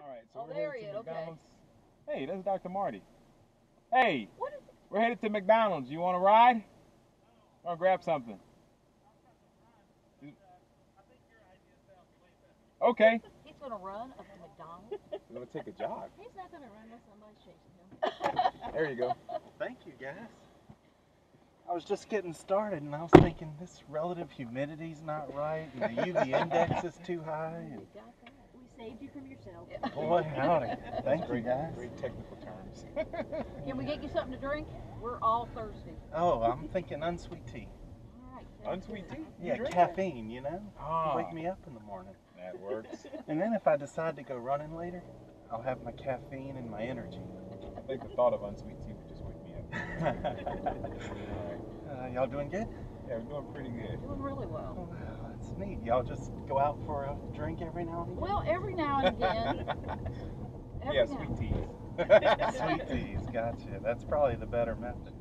All right, so Oh, we're there headed he to is. Okay. McDonald's. Hey, that's Dr. Marty. Hey, What is we're headed to McDonald's. You want to ride? Or grab something? Okay. He's going to run up to McDonald's? We're going to take a jog. He's not going to run unless somebody's chasing him. There you go. Thank you, guys. I was just getting started, and I was thinking this relative humidity's not right, and the UV index is too high. And You got that? We saved you from yourself. boy, howdy! Thank you, Great, guys. great technical terms. Can we get you something to drink? We're all thirsty. Oh, I'm thinking unsweet tea. All right. Unsweet tea? Yeah, drink caffeine. You know, Ah, wake me up in the morning. that works. And then if I decide to go running later, I'll have my caffeine and my energy. I think the thought of unsweet tea would just wake me up. Y'all doing good? Yeah, we're doing pretty good. Doing really Oh, well. wow, that's neat. Y'all just go out for a drink every now and again? Well, every now and again. Every Yeah, now. sweet teas. Sweet teas, gotcha. That's probably the better method.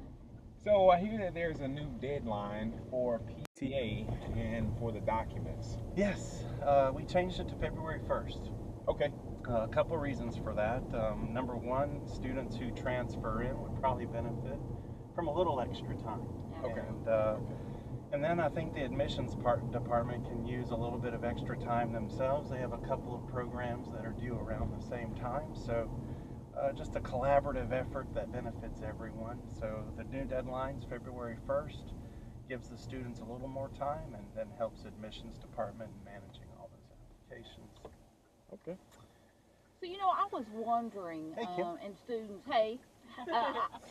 So I hear that there's a new deadline for PTA and for the documents. Yes, we changed it to February 1st. Okay. A couple of reasons for that. Number one, students who transfer in would probably benefit from a little extra time. Okay. And then I think the admissions department can use a little bit of extra time themselves. They have a couple of programs that are due around the same time. So just a collaborative effort that benefits everyone. So the new deadline's February 1st, gives the students a little more time, and then helps admissions department in managing all those applications. Okay. So, you know, I was wondering, Hey, Kim. and students, hey,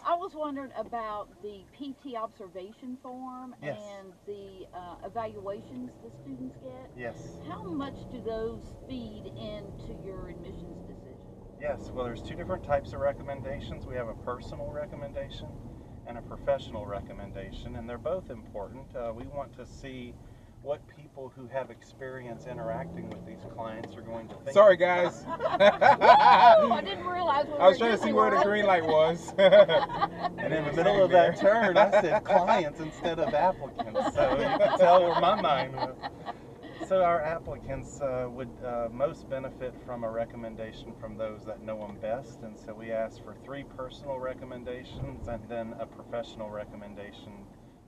I was wondering about the PT observation form Yes. and the evaluations the students get. Yes. How much do those feed into your admissions decision? Yes, well, there's two different types of recommendations. We have a personal recommendation and a professional recommendation, and they're both important. We want to see what people who have experience interacting with these clients are going to think. Sorry, guys. Oh, I didn't realize we were I was trying to see where the green light was. And in the middle of that turn, I said clients instead of applicants, so you can tell where my mind was. So our applicants would most benefit from a recommendation from those that know them best, and so we asked for 3 personal recommendations and then a professional recommendation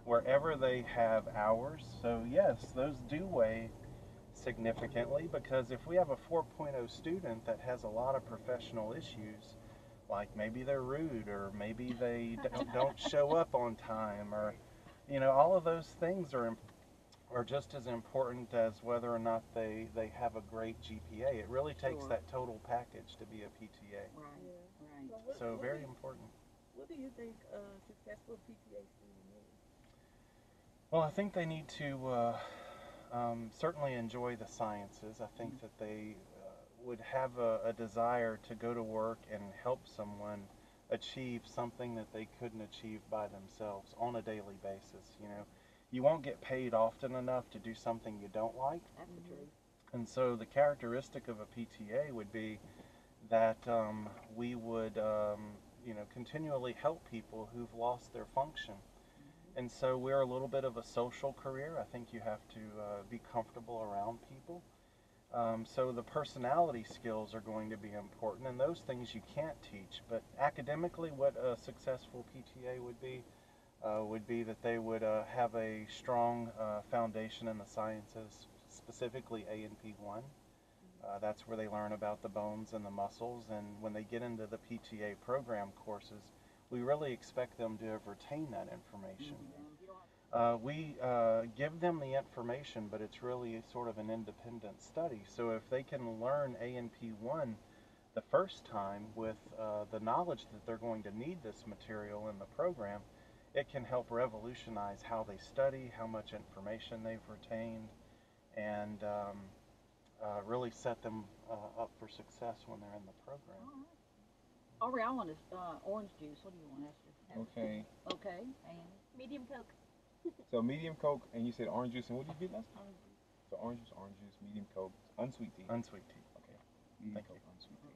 wherever they have hours. So yes, those do weigh significantly, because if we have a 4.0 student that has a lot of professional issues, like maybe they're rude, or maybe they don't show up on time, or you know, all of those things are just as important as whether or not they have a great GPA. It really takes Sure. that total package to be a PTA. Right, right. So very important. What do you think a successful PTA student is? Well, I think they need to certainly enjoy the sciences. I think that they would have a desire to go to work and help someone achieve something that they couldn't achieve by themselves on a daily basis. You know, you won't get paid often enough to do something you don't like. That's the truth. And so the characteristic of a PTA would be that we would, you know, continually help people who've lost their function. And so we're a little bit of a social career. I think you have to be comfortable around people. So the personality skills are going to be important, and those things you can't teach. But academically, what a successful PTA would be that they would have a strong foundation in the sciences, specifically A&P1. That's where they learn about the bones and the muscles, and when they get into the PTA program courses, we really expect them to have retained that information. We give them the information, but it's really sort of an independent study. So if they can learn A&P1 the first time with the knowledge that they're going to need this material in the program, it can help revolutionize how they study, how much information they've retained, and really set them up for success when they're in the program. Aubrey, I want orange juice. What do you want, Esther? Okay. Okay, and Medium Coke. So medium Coke, and you said orange juice, and what did you get last time? So orange juice, medium Coke, unsweet tea. Unsweet tea. Okay. Medium Coke, unsweet tea.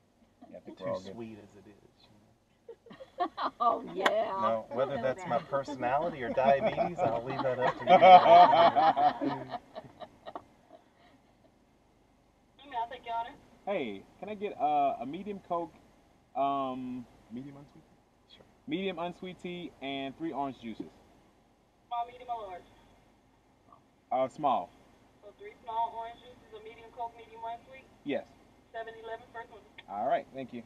Yeah, I think we're Too all good. sweet as it is. You know. oh yeah. No, whether that's my personality or diabetes, I'll leave that up to you. I'll take your order. Hey, can I get a medium Coke, medium unsweet tea? Sure. Medium unsweet tea and 3 orange juices. Small, medium, or large? Small. So 3 small orange juices, a medium Coke, medium one sweet, Yes. 7-Eleven, first one. All right. Thank you.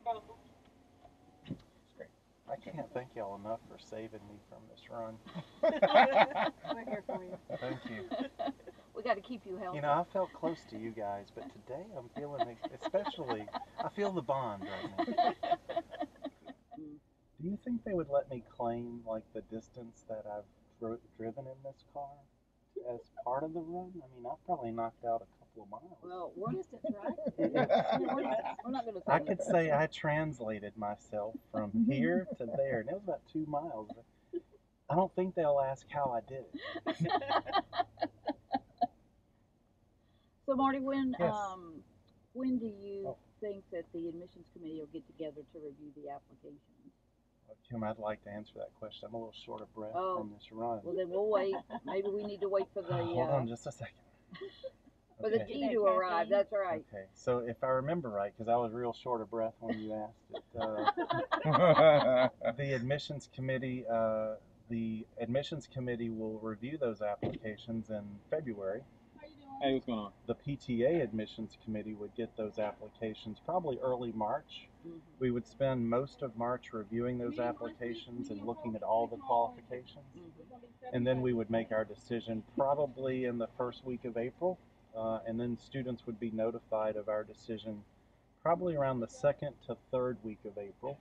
Russell. I can't thank y'all enough for saving me from this run. We're here for you. Thank you. We got to keep you healthy. You know, I felt close to you guys, but today I'm feeling, especially, I feel the bond right now. Do you think they would let me claim, like, the distance that I've driven in this car as part of the run? I mean, I've probably knocked out a couple of miles. Well, we're Distance, right? we're not going to. I could say I translated myself from here to there, and it was about 2 miles. I don't think they'll ask how I did it. So Marty, when Yes. when do you Oh. think that the admissions committee will get together to review the applications? Well, Kim, I'd like to answer that question. I'm a little short of breath Oh. from this run. Well, then we'll wait. Maybe we need to wait for the Hold on just a second. for the Okay. tea to arrive. That's right. Okay, so if I remember right, because I was real short of breath when you asked it, the admissions committee will review those applications in February. Hey, what's going on? The PTA admissions committee would get those applications probably early March. Mhm. We would spend most of March reviewing those applications and looking at all the qualifications. And then we would make our decision probably in the first week of April. And then students would be notified of our decision probably around the second to third week of April.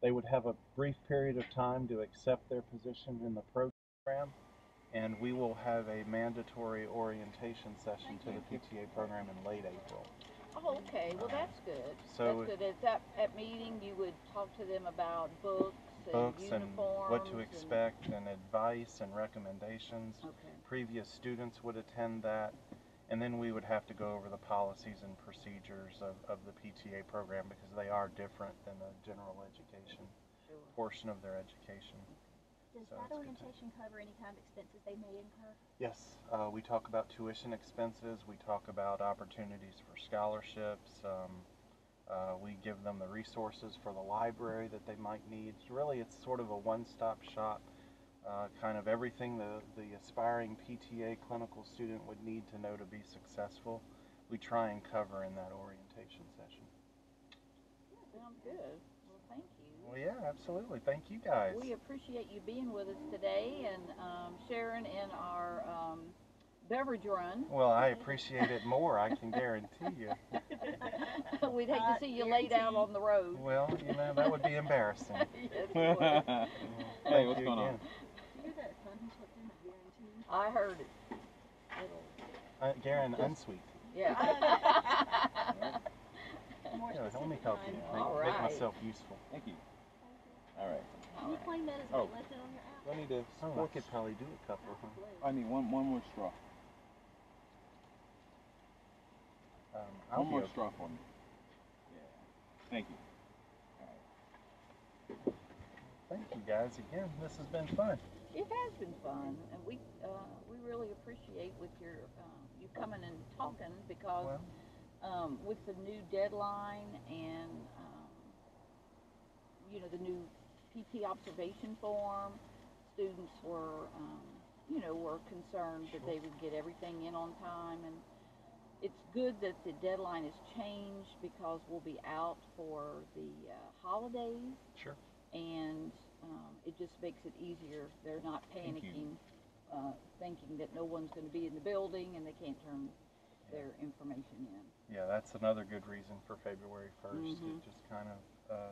They would have a brief period of time to accept their position in the program, and we will have a mandatory orientation session to the PTA program in late April. Oh, okay. Well, that's good. So that's good. At meeting, you would talk to them about books and and uniforms what to and- expect and advice and recommendations. Okay. Previous students would attend that, and then we would have to go over the policies and procedures of the PTA program because they are different than the general education Sure. portion of their education. Does So that it's good orientation cover any kind of expenses they may incur? Yes, we talk about tuition expenses, we talk about opportunities for scholarships, we give them the resources for the library that they might need. Really, it's sort of a one-stop shop, kind of everything the aspiring PTA clinical student would need to know to be successful, we try and cover in that orientation session. Sounds good. Well, thank you. Well, yeah, absolutely. Thank you guys. We appreciate you being with us today and sharing in our beverage run. Well, I appreciate it more, I can guarantee you. We'd hate to see you laid out on the road. Well, you know, that would be embarrassing. Yes, we would. Hey, what's you going on? again. You hear that son who slipped in, I guarantee. I heard it. Garen, unsweet. Yeah. More Yeah, let me specific help time. you. All Make right. myself useful. Thank you. All right. Can you claim that as Oh. listed on your app? Do I need to? Oh, I could probably do a couple, huh? I need one more straw. I'll One be more okay. straw for me. Yeah. Thank you. Thank you guys again. This has been fun. It has been fun, and we really appreciate with your you coming and talking because Well, with the new deadline and you know the new PT observation form, students were were concerned that they would get everything in on time, and it's good that the deadline has changed because we'll be out for the holidays. sure. And it just makes it easier. They're not Thank you. panicking, thinking that no one's going to be in the building and they can't turn their information in. Yeah, that's another good reason for February 1st. Mhm. It just kind of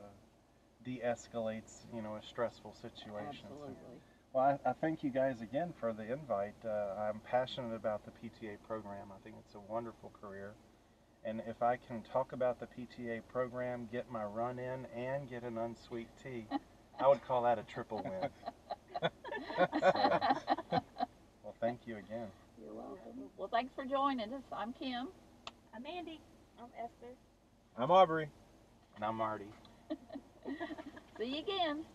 de-escalates, a stressful situation. So- Absolutely. Well, I thank you guys again for the invite. I'm passionate about the PTA program. I think it's a wonderful career. And if I can talk about the PTA program, get my run in, and get an unsweet tea, I would call that a triple win. Well, thank you again. You're welcome. Well, thanks for joining us. I'm Kim. I'm Andy. I'm Esther. I'm Aubrey. And I'm Marty. See you again.